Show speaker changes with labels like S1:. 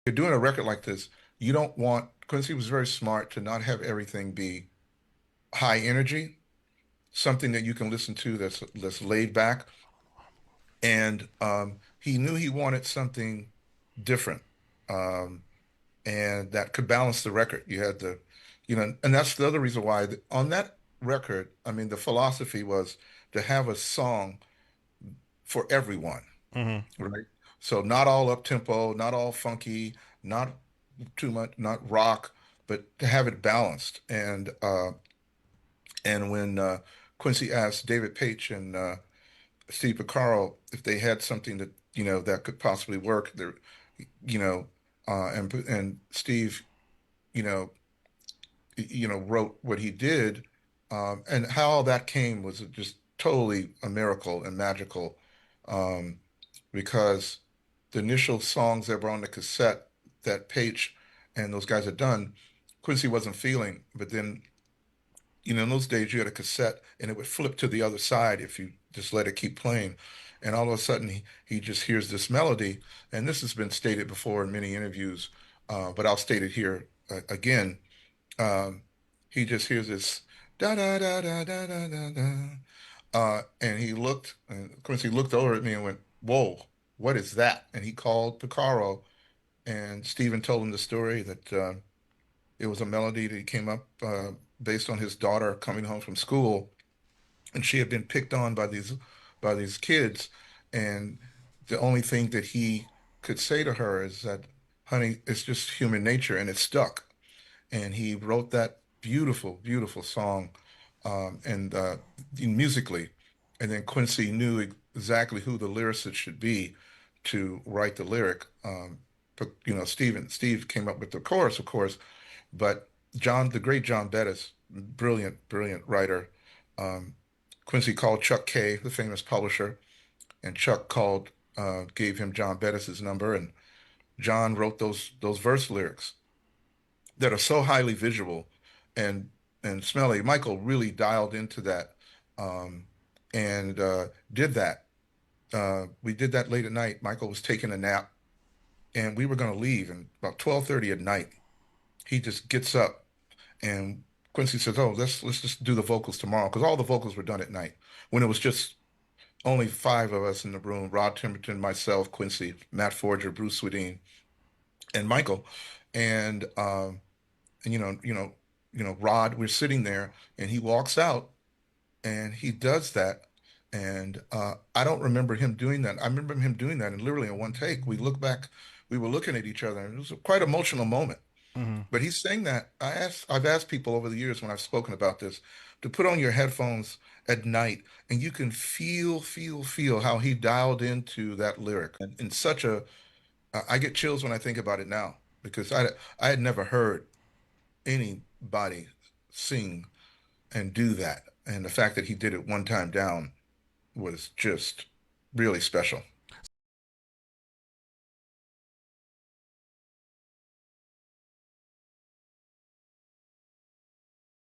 S1: you're doing a record like this, you don't want, Quincy was very smart to not have everything be high energy, something that you can listen to that's laid back. And he knew he wanted something different. Um, and that could balance the record. You had the, and that's the other reason why on that record, I mean, the philosophy was to have a song for everyone,
S2: Hmm.
S1: right? So not all up tempo, not all funky, not too much, not rock, but to have it balanced. And when Quincy asked David Paich and Steve Porcaro if they had something that that could possibly work, there, you know, and Steve, you know, wrote what he did, and how all that came was just totally a miracle and magical, um, because the initial songs that were on the cassette that Page and those guys had done, Quincy wasn't feeling, but then in those days you had a cassette and it would flip to the other side if you just let it keep playing. And all of a sudden he just hears this melody. And this has been stated before in many interviews, but I'll state it here again. Um, he just hears this da da da da da da da da. And Quincy looked over at me and went, "Whoa, what is that?" And he called Picaro, and Stephen told him the story that it was a melody that he came up based on his daughter coming home from school, and she had been picked on by these kids, and the only thing that he could say to her is that, "Honey, it's just human nature," and it stuck. And he wrote that beautiful, beautiful song, and musically. And then Quincy knew exactly who the lyricist should be to write the lyric. But Steve came up with the chorus, of course, but the great John Bettis, brilliant, brilliant writer. Um, Quincy called Chuck Kay, the famous publisher, and Chuck gave him John Bettis's number, and John wrote those verse lyrics that are so highly visual and smelly. Michael really dialed into that, um, and did that. We did that late at night. Michael was taking a nap, and we were going to leave. And about 12:30 at night, he just gets up, and Quincy says, "Oh, let's just do the vocals tomorrow," because all the vocals were done at night when it was just only five of us in the room: Rod Temperton, myself, Quincy, Matt Forger, Bruce Swedeen, and Michael. And and Rod, we're sitting there, and he walks out, and he does that, and I don't remember him doing that. I remember him doing that, and literally in one take, we look back, we were looking at each other, and it was a quite emotional moment.
S2: Hmm.
S1: But he's saying that I've asked people over the years when I've spoken about this to put on your headphones at night, and you can feel how he dialed into that lyric, and in such a I get chills when I think about it now, because I had never heard anybody sing and do that. And the fact that he did it one time down was just really special.